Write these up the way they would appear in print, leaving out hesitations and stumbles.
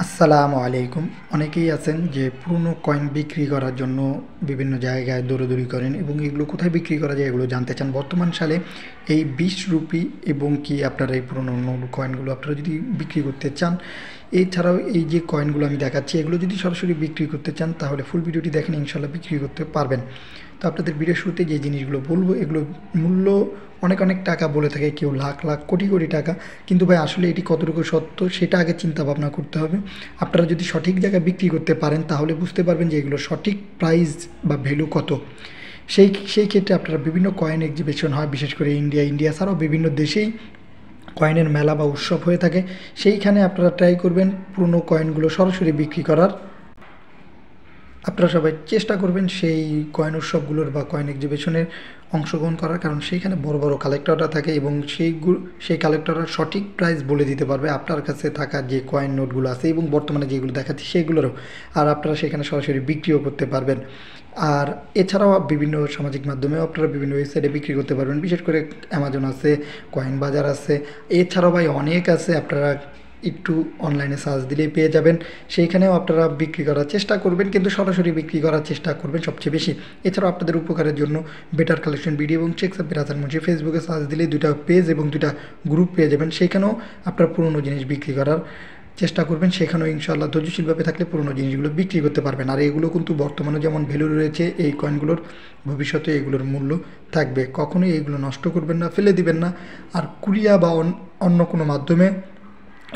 আসসালামু আলাইকুম। অনেকেই আছেন যে পুরনো কয়েন বিক্রি করার জন্য বিভিন্ন জায়গায় দৌড়াদৌড়ি করেন এবং এগুলো কোথায় বিক্রি করা যায় এগুলো জানতে চান। বর্তমান সালে এই 20 রুপি এবং কি আপনারা এই পুরনো কয়েনগুলো আপনারা যদি বিক্রি করতে চান, এছাড়াও এই যে কয়েনগুলো আমি দেখাচ্ছি এগুলো যদি সরাসরি বিক্রি করতে চান তাহলে ফুল ভিডিওটি দেখেন, ইনশাল্লাহ বিক্রি করতে পারবেন। তো আপনাদের ভিডিও শুরুতে যে জিনিসগুলো বলবো এগুলো মূল্য অনেক অনেক টাকা বলে থাকে, কেউ লাখ লাখ কোটি কোটি টাকা, কিন্তু ভাই আসলে এটি কতটুকু সত্য সেটা আগে চিন্তা ভাবনা করতে হবে। আপনারা যদি সঠিক জায়গায় বিক্রি করতে পারেন তাহলে বুঝতে পারবেন যে এগুলোর সঠিক প্রাইস বা ভ্যালু কত। সেই ক্ষেত্রে আপনারা বিভিন্ন কয়েন এক্সিবিশন হয়, বিশেষ করে ইন্ডিয়া ছাড়াও বিভিন্ন দেশেই কয়েনের মেলা বা উৎসব হয়ে থাকে। সেইখানে আপনারা ট্রাই করবেন পুরনো কয়েনগুলো সরাসরি বিক্রি করার। আপনারা সবাই চেষ্টা করবেন সেই কয়েন উৎসবগুলোর বা কয়েন এক্সিবিশনের অংশগ্রহণ করার, কারণ সেইখানে বড় বড় কালেক্টররা থাকে এবং সেই কালেক্টররা সঠিক প্রাইস বলে দিতে পারবে আপনার কাছে থাকা যে কয়েন নোটগুলো আছে এবং বর্তমানে যেগুলো দেখাচ্ছি সেগুলোরও। আর আপনারা সেখানে সরাসরি বিক্রিও করতে পারবেন। আর এছাড়াও বিভিন্ন সামাজিক মাধ্যমেও আপনারা বিভিন্ন ওয়েবসাইটে বিক্রি করতে পারবেন, বিশেষ করে অ্যামাজন আছে, কয়েন বাজার আছে, এছাড়াও ভাই অনেক আছে। আপনারা একটু অনলাইনে সার্চ দিলেই পেয়ে যাবেন। সেইখানেও আপনারা বিক্রি করার চেষ্টা করবেন, কিন্তু সরাসরি বিক্রি করার চেষ্টা করবেন সবচেয়ে বেশি। এছাড়াও আপনাদের উপকারের জন্য বেটার কালেকশন ভিডিও এবং চেকস অফ রাজার মুন্সি ফেসবুকে সার্চ দিলেই 2টা পেজ এবং 2টা গ্রুপ পেয়ে যাবেন। সেইখানেও আপনার পুরনো জিনিস বিক্রি করার চেষ্টা করবেন। সেখানেও ইনশাআল্লাহ ধৈর্যশীলভাবে থাকলে পুরনো জিনিসগুলো বিক্রি করতে পারবেন। আর এগুলো কিন্তু বর্তমানে যেমন ভ্যালু রয়েছে এই কয়েনগুলোর, ভবিষ্যতে এগুলোর মূল্য থাকবে। কখনোই এগুলো নষ্ট করবেন না, ফেলে দিবেন না। আর কুরিয়া বা অন্য কোনো মাধ্যমে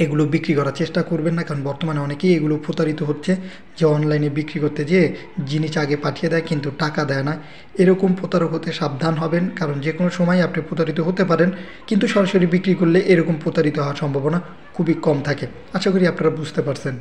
এগুলো বিক্রি করার চেষ্টা করবেন না, কারণ বর্তমানে অনেকেই এগুলো প্রতারিত হচ্ছে, যে অনলাইনে বিক্রি করতে যেয়ে জিনিস আগে পাঠিয়ে দেয় কিন্তু টাকা দেয় না। এরকম প্রতারক হতে সাবধান হবেন, কারণ যে কোনো সময় আপনি প্রতারিত হতে পারেন, কিন্তু সরাসরি বিক্রি করলে এরকম প্রতারিত হওয়ার সম্ভাবনা খুবই কম থাকে। আশা করি আপনারা বুঝতে পারছেন।